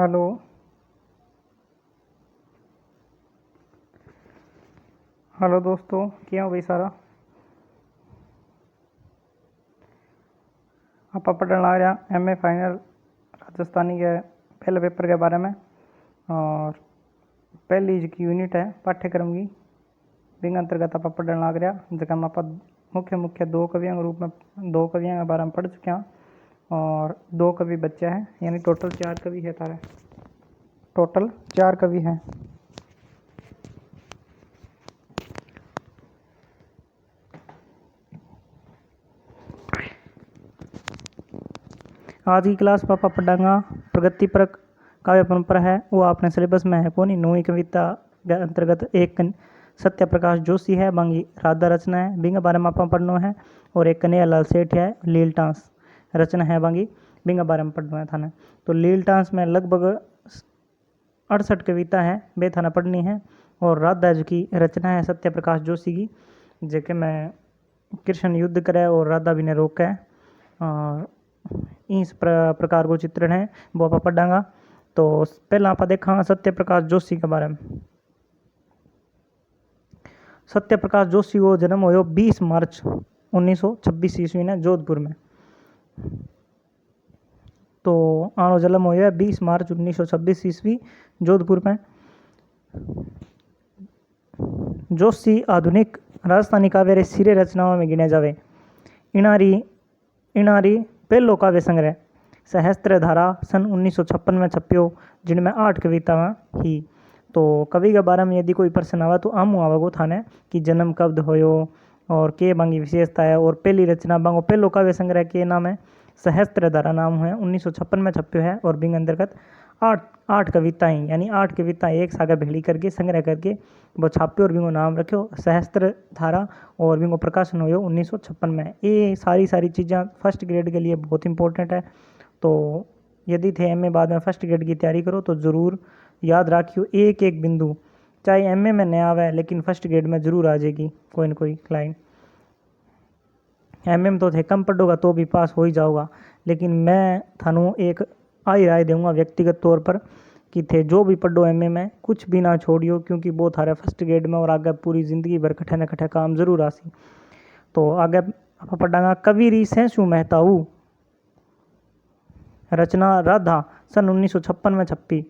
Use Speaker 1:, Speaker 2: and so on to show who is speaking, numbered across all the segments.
Speaker 1: Hello. Hello दोस्तों, क्या हो भाई सारा। आप पढ़ने लग रहा एमए फाइनल राजस्थानी के पहले पेपर के बारे में। और पहली जो यूनिट है पाठ्यक्रम की बिंग अंतर्गत आप पढ़ने लग रहा जगह आप मुख्य मुख्य दो कवियों के रूप में दो कवियों के बारे में पढ़ चुके हैं। और दो कवि बच्चे हैं, यानी टोटल 4 कवि है तारे। टोटल 4 कवि हैं। आज की क्लास पापा पढ़ाऊंगा प्रगतिपरक काव्य परंपरा है, वो अपने सिलेबस में है कौन। नौवीं कविता के अंतर्गत एक सत्य प्रकाश जोशी है, बांगी राधा रचना है बिंग बारे में आप पढ़ना है। और एक कन्हैया लाल सेठ है, लील टांस रचना है बांगी बिंग बारे में पढ़ना है थाने। तो लील टांस में लगभग 68 कविता है वे थाना पढ़नी है। और राधा जी की रचना है सत्य प्रकाश जोशी की, जेके में कृष्ण युद्ध करे और राधा भी ने रोका है। और इस प्रकार को चित्रण है वो आप पढ़ांगा। तो पहला आप देखा सत्य प्रकाश जोशी के बारे में। सत्य प्रकाश जोशी को जन्म हो 20 मार्च 1926 ईस्वी ने जोधपुर में। तो आनो जन्म हो 20 मार्च 1926 ईस्वी जोधपुर में। जोशी आधुनिक राजस्थानी काव्य रे सिरे रचनाओं में गिने जावे। इनारी पहलो काव्य संग्रह सहस्त्रधारा सन 1956 में छप्यो, जिनमें 8 कविता ही। तो कवि के बारे में यदि कोई प्रश्न आवा तो आमू आवेगो थाने कि जन्म कब होयो और के बांगी विशेषता है। और पहली रचना बांगो पहलो काव्य संग्रह के नाम है सहस्त्रधारा नाम है, 1956 में छप्यो है। और बिंग अंतर्गत आठ कविताएं यानी 8 कविताएं एक सागा भेड़ी करके संग्रह करके वो छाप्यो और बिंगो नाम रखो सहस्त्रधारा। और बिंगो प्रकाशन हो 1956 में। ये सारी चीज़ें फर्स्ट ग्रेड के लिए बहुत इंपॉर्टेंट है। तो यदि थे एमए बाद में फर्स्ट ग्रेड की तैयारी करो तो ज़रूर याद रखियो एक एक बिंदु, चाहे एमए में नया आवे लेकिन फर्स्ट ग्रेड में ज़रूर आ जाएगी कोई न कोई लाइन। एमए में तो थे कम पढ़ोगा तो भी पास हो ही जाओगा, लेकिन मैं थानू एक आई राय दूंगा व्यक्तिगत तौर पर कि थे जो भी पढ़ो एमए में कुछ भी ना छोड़ियो, क्योंकि वो थारे फर्स्ट ग्रेड में और आगे पूरी ज़िंदगी भर कठे न कठे काम जरूर आसी। तो आगे आप पढ़ांगा कविरी सेंसु मेहताऊ रचना राधा सन 1956 में छपी।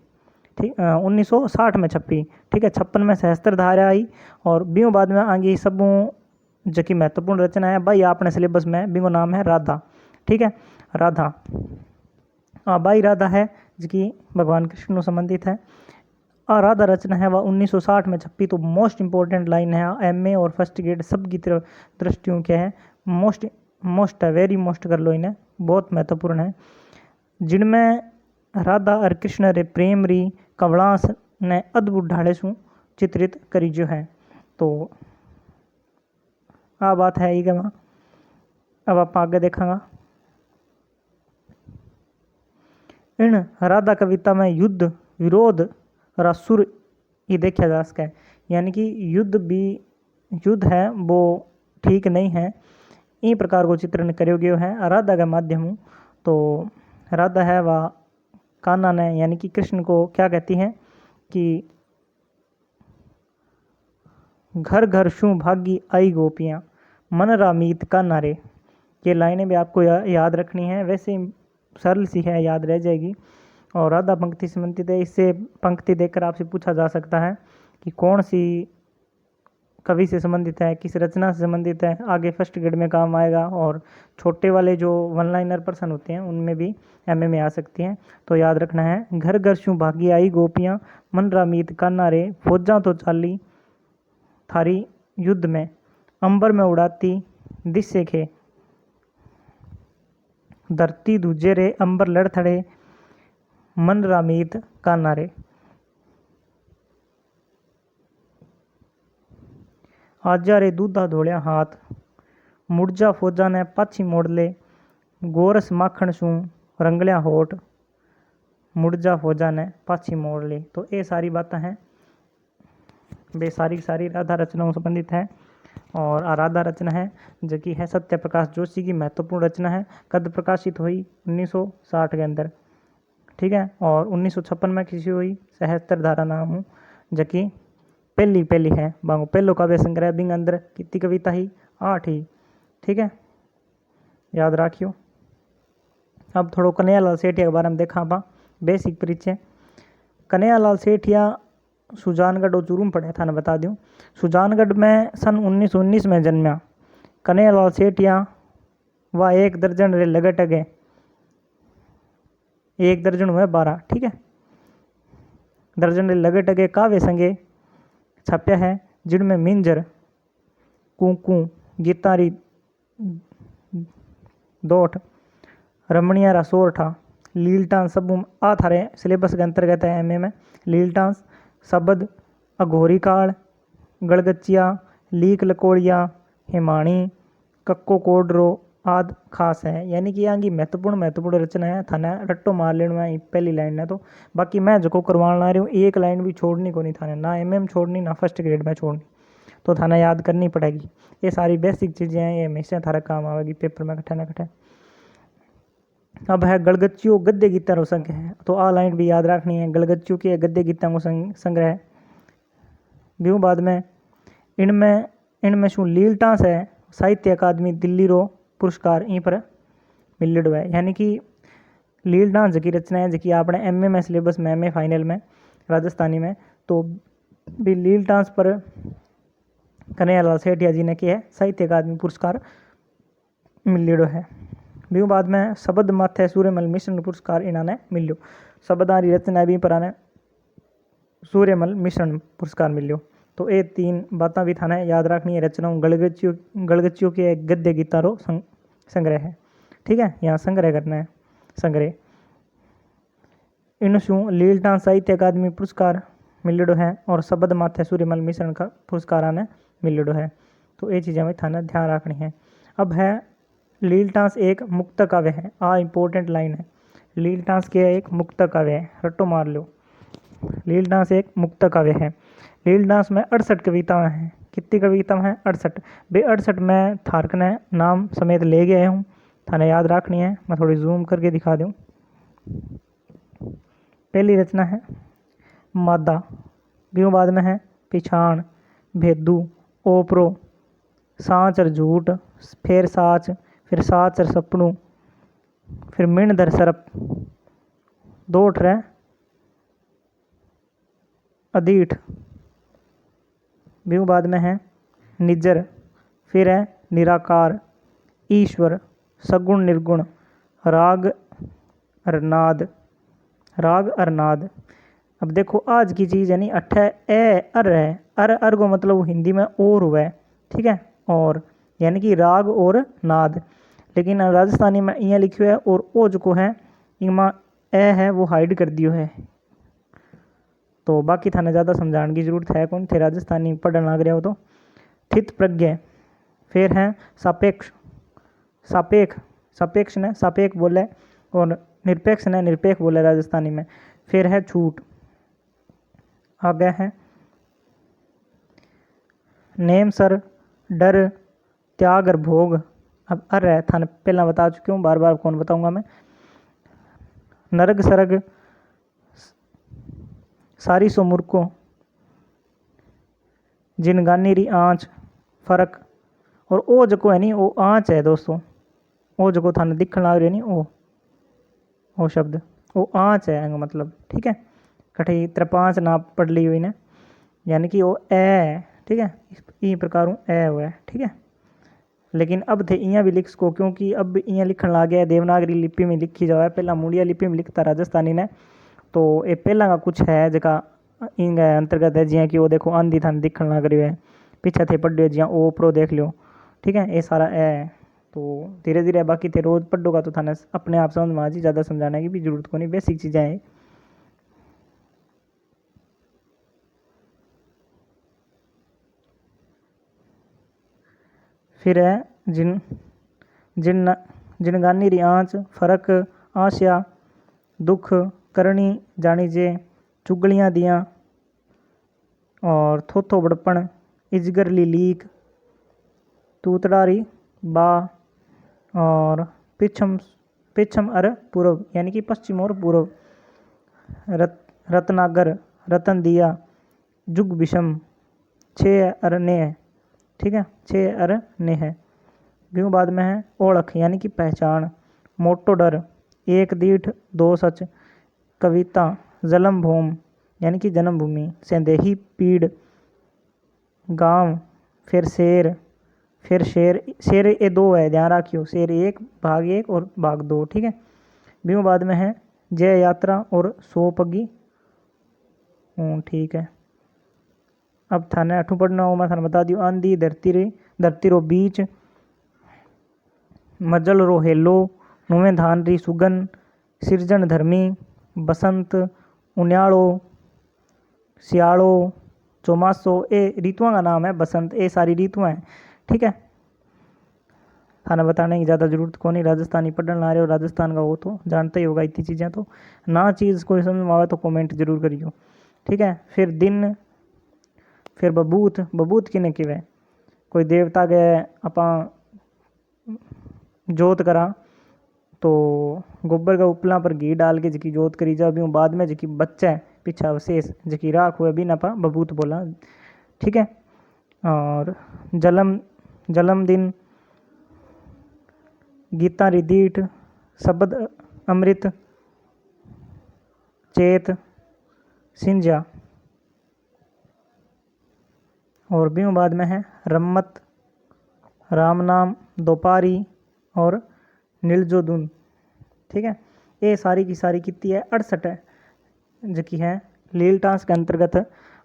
Speaker 1: ठीक 1960 में छपी। ठीक है, 56 में सहस्त्रधारा आई। और बिंगो बाद में आगे सब जो कि महत्वपूर्ण रचना है भाई अपने सिलेबस में बिंगो नाम है राधा। ठीक है, राधा बाई राधा है जो कि भगवान कृष्ण से संबंधित है। राधा रचना है वह 1960 में छपी। तो मोस्ट इंपॉर्टेंट लाइन है एमए और फर्स्ट ग्रेड सब की तरफ दृष्टियों के है। मोस्ट है, वेरी मोस्ट कर लो इन्हें, बहुत महत्वपूर्ण है। जिनमें राधा और कृष्ण रे प्रेम री कवलास ने अद्भुत ढाले सु चित्रित करी जो है। तो आ बात है ये वहाँ। अब आप आगे देखांगा इन राधा कविता में युद्ध विरोध रसुर ये देखा जा सके, यानी कि युद्ध है वो ठीक नहीं है। इन प्रकार को चित्रण करो गयो है राधा का माध्यम। तो राधा है वह कान्हा ने यानी कि कृष्ण को क्या कहती हैं कि घर घर शू भागी आई गोपियाँ मन रामीत कान्हा रे। ये लाइनें भी आपको याद रखनी है, वैसे सरल सी है, याद रह जाएगी। और राधा पंक्ति से संबंधित है। इससे पंक्ति देखकर आपसे पूछा जा सकता है कि कौन सी कवि से संबंधित है, किस रचना से संबंधित है, आगे फर्स्ट ग्रेड में काम आएगा। और छोटे वाले जो वन लाइनर पर्सन होते हैं उनमें भी एमए में आ सकती हैं। तो याद रखना है घर घर शू भागी आई गोपियाँ मन रामीत कान्हा रे, फौजा तो चाली थारी युद्ध में अंबर में उड़ाती दिशे खे, धरती दूजे रे अंबर लड़ थड़े मन रामीत कान्हा रे। आजा रे दूधा धोलिया हाथ मुड़जा फौजा ने पाछी मोड़ ले, गोरस माखन सू रंगलिया होठ मुड़जा फौजा ने पाछी मोड़ ले। तो ये सारी बातें हैं, वे सारी राधा रचनाओं से संबंधित है। और राधा रचना है जो कि है सत्य प्रकाश जोशी की महत्वपूर्ण रचना है। कद प्रकाशित हुई 1960 के अंदर। ठीक है। और 1956 में किसी हुई सहस्त्रधारा नाम हूँ जबकि पहली पहली है बांगो पहलो काव्य संग्रह बिंग अंदर कितनी कविता ही 8 ही, ठीक है, याद रखियो। अब थोड़ो कन्हैयालाल सेठिया के बारे में देखा आप बेसिक परिचय। कन्हैयालाल सेठिया सुजानगढ़ और चूरू में पढ़े था, बता दूं। सुजानगढ़ में सन 1919 में जन्मा कन्हैयालाल सेठिया वह 1 दर्जन रे लगे टगे 1 दर्जन हुए 12, ठीक है, दर्जन रे लगे टगे काव्य संगे छाप्या है जिनमें मिंजर कुकू गीतारी दोठ रमणिया रा सोरठा लील टांस सब आ थारे सिलेबस के अंतर्गत है एमए में। लील टांस शब्द अघोरी काल गड़गचिया लीक लकोड़िया हिमाणी कक्को कोडरो आदि खास है, यानी कि यहाँ की महत्वपूर्ण रचना है। थाने रट्टो मार लेना में पहली लाइन है, तो बाकी मैं जो करवाने ला रही हूँ एक लाइन भी छोड़नी को नहीं थाने, ना एमएम छोड़नी ना फर्स्ट ग्रेड में छोड़नी, तो थाने याद करनी पड़ेगी। ये सारी बेसिक चीज़ें हैं, ये हमेशा थारा काम आवेगी पेपर में कट्ठा ना कट्ठा। अब है गड़गच्चियों गद्य गीता रो संग्रह है, तो आ लाइन भी याद रखनी है। गड़गच्चियों के गद्य गीता को संग्रह ब्यू बाद में इनमें शू लील टांस है साहित्य अकादमी दिल्ली रो पुरस्कार यहीं पर मिलड़ो है, यानी कि लील टांस की रचना है जबकि आपने एमए में सिलेबस में एमए फाइनल में राजस्थानी में, तो भी लील टांस पर कन्हैयालाल सेठिया जी ने किया है साहित्य अकादमी पुरस्कार मिलड़ो है। ब्यू बाद में शब्द माथे सूर्यमल मिश्रण पुरस्कार इन्होंने मिलो, शब्दारी रचना भी पर आने सूर्यमल मिश्रण पुरस्कार मिलो। तो ये 3 बातें भी थाने याद रखनी है। रचनाओं गड़गच्चियों के गद्य गीता रो संग्रह है, ठीक है, यहाँ संग्रह करना है। संग्रह इनशू लील टांस साहित्य अकादमी पुरस्कार मिलड़ो है और शब्द माथे सूर्यमल मिश्रण का पुरस्कार आने मिलड़ो है, तो ये चीज़ें में थाने ध्यान रखनी है। अब है लील टांस एक मुक्त काव्य है, आ इंपॉर्टेंट लाइन है। लील टांस के एक मुक्त काव्य है, रट्टो मार लो। लील टांस एक मुक्त काव्य है। लील टांस में 68 कविताएं हैं। कितनी कविताएं हैं? 68। बे 68 में थारकने नाम समेत ले गए हूँ, थाने याद रखनी है। मैं थोड़ी जूम करके दिखा दूँ। पहली रचना है मादा, ब्यू बाद में है पिछाण भेदू ओपरो सांच और झूठ, फिर साच, फिर साच और सपनू, फिर मिण धर सरप, दो ठरे अधीठ, ब्यू बाद में है निजर, फिर है निराकार ईश्वर सगुण निर्गुण राग अरनाद, राग अरनाद। अब देखो आज की चीज़ है नहीं, अट्ठे ए अर है, अर को मतलब हिंदी में और हुआ है, ठीक है, और यानी कि राग और नाद, लेकिन राजस्थानी में यहाँ लिखियो है और ओ जो है इमा ए है वो हाइड कर दियो है, तो बाकी थाने ज़्यादा समझाने की जरूरत है कौन थे, राजस्थानी पढ़ने लग रहे हो तो। थित प्रज्ञ, फिर है सापेक्ष, सापेक्ष ने सापेक्ष बोले और निरपेक्ष ने निरपेक्ष बोले राजस्थानी में। फिर है छूट, आगे है नेम सर डर त्याग और भोग। अब अर है थाने पहला बता चुकी हूँ, बार बार कौन बताऊंगा मैं। नरग सरग सारी सो मुर्को जिन गानी री आँच फर्क, और ओ जो है नहीं वो आँच है दोस्तों, ओ जो थाने दिखने लग रही है नहीं ओ शब्द वो आँच है मतलब, ठीक है, कठी त्रिपांच ना पढ़ ली हुई ने, यानी कि वो ए, ठीक है, इस प्रकार ए हुआ है, ठीक है। लेकिन अब थे इयां भी लिख सको क्योंकि अब इयां लिखने लग गया देवनागरी लिपि में लिखी जाए, पहला मुंडिया लिपि में लिखता राजस्थानी ने, तो ये पहला का कुछ है जगह इन अंतर्गत है, जियाँ कि वो देखो आंधी थान दिखने लग रही है, पीछे थे पढ़ जियाँ ओ प्रो देख लियो, ठीक है, ये सारा है। तो धीरे धीरे बाकी थे रोज पढ़ोगा तो थाने अपने आप समझ में आ जी, ज़्यादा समझाने की भी जरूरत को नहीं, बेसिक चीज़ें हैं। फिर है जिन जिन जिनगानी री आँच फर्क आशा दुख करनी जानी जे चुगलियाँ दियाँ और थोथो बड़पन इजगरली लीक तूतड़ारी बा और पिछम पिछम अर पूर्व, यानी कि पश्चिम और पूर्व। रत्नागर, रतन दिया, जुग विषम, छः अरण्य है, ठीक है, छः अरण्य है। ब्यों बाद में है ओळख यानी कि पहचान, मोटो डर, एक दीठ दो सच, कविता, जलम भूम यानी कि जन्मभूमि, संदेही पीड़, गांव, फिर शेर, फिर शेर, शेर ये दो है ध्यान रखियो, शेर एक भाग एक और भाग दो, ठीक है। ब्यों बाद में है जय यात्रा और सोपगी, ठीक है। अब थाने अठू पढ़ना हो मैं थाने बता दियो, आंधी धरती रो बीच, मजल रो हेलो, नुवें धान री सुगन, सिरजन धर्मी, बसंत, उन्याड़ो, सियाड़ो, चौमासो, ये ऋतुओं का नाम है, बसंत ये सारी ऋतुएं हैं, ठीक है। थाने बताने की ज़्यादा जरूरत को नहीं, राजस्थानी पढ़ने ला रहे हो राजस्थान का वो तो जानते ही होगा इतनी चीज़ें, तो ना चीज़ कोई समझ में आवे तो कमेंट जरूर करियो, ठीक है। फिर दिन, फिर बबूत, बबूत किने किवे, कोई देवता के अपा जोत करा तो गोबर का उपला पर घी डाल के जकी जोत करी जा, भी बाद में जकी बच्चा है पीछा अवशेष जकी राख हुए बिना पा बबूत बोला, ठीक है। और जलम दिन, गीता रिदीठ, शब्द अमृत, चेत, सिंजा। और भी बाद में है रम्मत, राम नाम, दोपारी और नीलजोदुन, ठीक है। ये सारी की सारी कितनी है 68 है जकी है लीलटास के अंतर्गत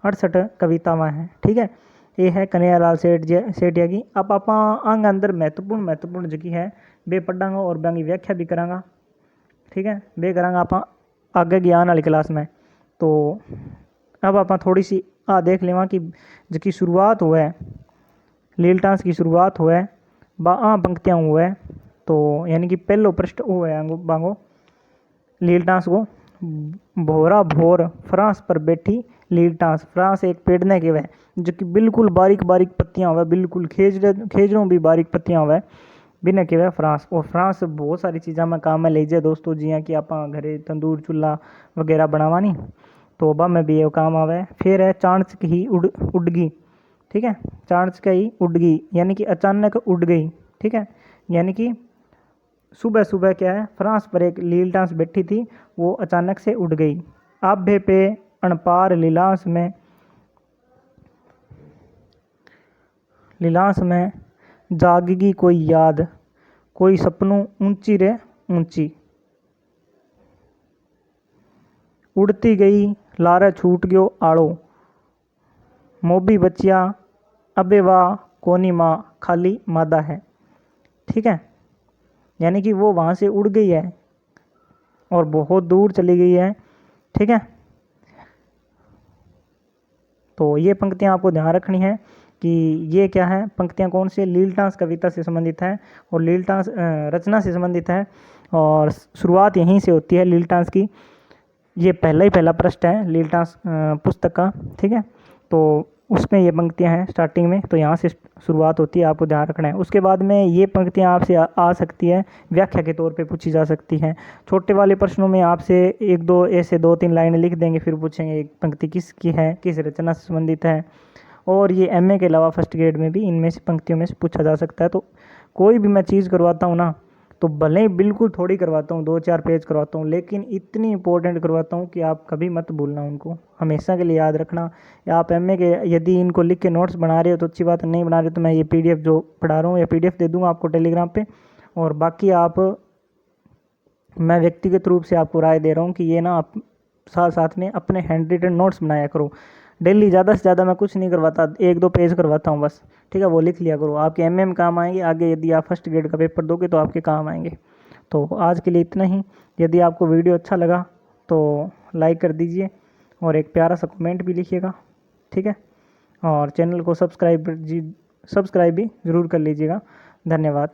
Speaker 1: 68 कवितावां हैं, ठीक है। ये है कन्हैयालाल सेठिया की। अब आप आंग अंदर महत्वपूर्ण जकी है बे पढ़ांगा और बांगी व्याख्या भी करांगा, ठीक है, बे करांगा आप आगे की आने वाली क्लास में। तो अब आप थोड़ी सी देख लेवा कि जकी शुरुआत हुआ है लीलटास की शुरुआत हुआ है बा पंक्तियाँ हुआ है, तो यानी कि पहलो पृष्ठ हुआ है बांगो लीलटास को, भोरा भोर फ्रांस पर बैठी लीलटास, फ्रांस एक पेड़ ने के वह जो कि बिल्कुल बारीक बारीक पत्तियां हुआ, बिल्कुल खेजरों भी बारीक पत्तियां हुआ बिना के वह फ्रांस। और फ्रांस बहुत सारी चीज़ों में काम में ले जाए दोस्तों, जियाँ कि आप घरे तंदूर चूल्हा वगैरह बनावानी तो बा में भी ये काम आवे। फिर है चाणक्य ही उड़गी, ठीक है, चाणक्य ही उड़गी यानी कि अचानक उड़ गई, ठीक है, यानी कि सुबह सुबह क्या है फ्रांस पर एक लीलटास बैठी थी वो अचानक से उड़ गई। आभे पे अणपार लीलांस में जागगी कोई याद, कोई सपनों ऊंची रे ऊंची, उड़ती गई लारे छूट गयो आड़ो, मोबी बचिया अबे वाह कोनी माँ खाली मादा है, ठीक है, यानी कि वो वहाँ से उड़ गई है और बहुत दूर चली गई है, ठीक है। तो ये पंक्तियाँ आपको ध्यान रखनी है कि ये क्या है, पंक्तियाँ कौन सी, लीलटास कविता से संबंधित है और लीलटास रचना से संबंधित है और शुरुआत यहीं से होती है लीलटास की। ये पहला पृष्ठ है लीलटास पुस्तक का, ठीक है, तो उसमें ये पंक्तियाँ हैं स्टार्टिंग में, तो यहाँ से शुरुआत होती है, आपको ध्यान रखना है। उसके बाद में ये पंक्तियाँ आपसे आ सकती है व्याख्या के तौर पे पूछी जा सकती हैं। छोटे वाले प्रश्नों में आपसे एक दो ऐसे 2-3 लाइनें लिख देंगे, फिर पूछेंगे एक पंक्ति किसकी है, किस रचना से संबंधित है। और ये एमए के अलावा फर्स्ट ग्रेड में भी इनमें से पंक्तियों में से पूछा जा सकता है। तो कोई भी मैं चीज़ करवाता हूँ ना, तो भले ही बिल्कुल थोड़ी करवाता हूँ, 2-4 पेज करवाता हूँ, लेकिन इतनी इंपॉर्टेंट करवाता हूँ कि आप कभी मत भूलना उनको, हमेशा के लिए याद रखना। या आप एमए के यदि इनको लिख के नोट्स बना रहे हो तो अच्छी बात, नहीं बना रहे हो तो मैं ये पीडीएफ जो पढ़ा रहा हूँ या पीडीएफ दे दूँगा आपको टेलीग्राम पे। और बाकी आप मैं व्यक्तिगत रूप से आपको राय दे रहा हूँ कि ये ना आप साथ साथ में अपने हैंड रिटन नोट्स बनाया करो डेली। ज़्यादा से ज़्यादा मैं कुछ नहीं करवाता, 1-2 पेज करवाता हूँ बस, ठीक है, वो लिख लिया करो, आपके एमए में काम आएंगे आगे। यदि आप फर्स्ट ग्रेड का पेपर दोगे तो आपके काम आएंगे। तो आज के लिए इतना ही। यदि आपको वीडियो अच्छा लगा तो लाइक कर दीजिए और एक प्यारा सा कमेंट भी लिखिएगा, ठीक है, और चैनल को सब्सक्राइब भी ज़रूर कर लीजिएगा। धन्यवाद।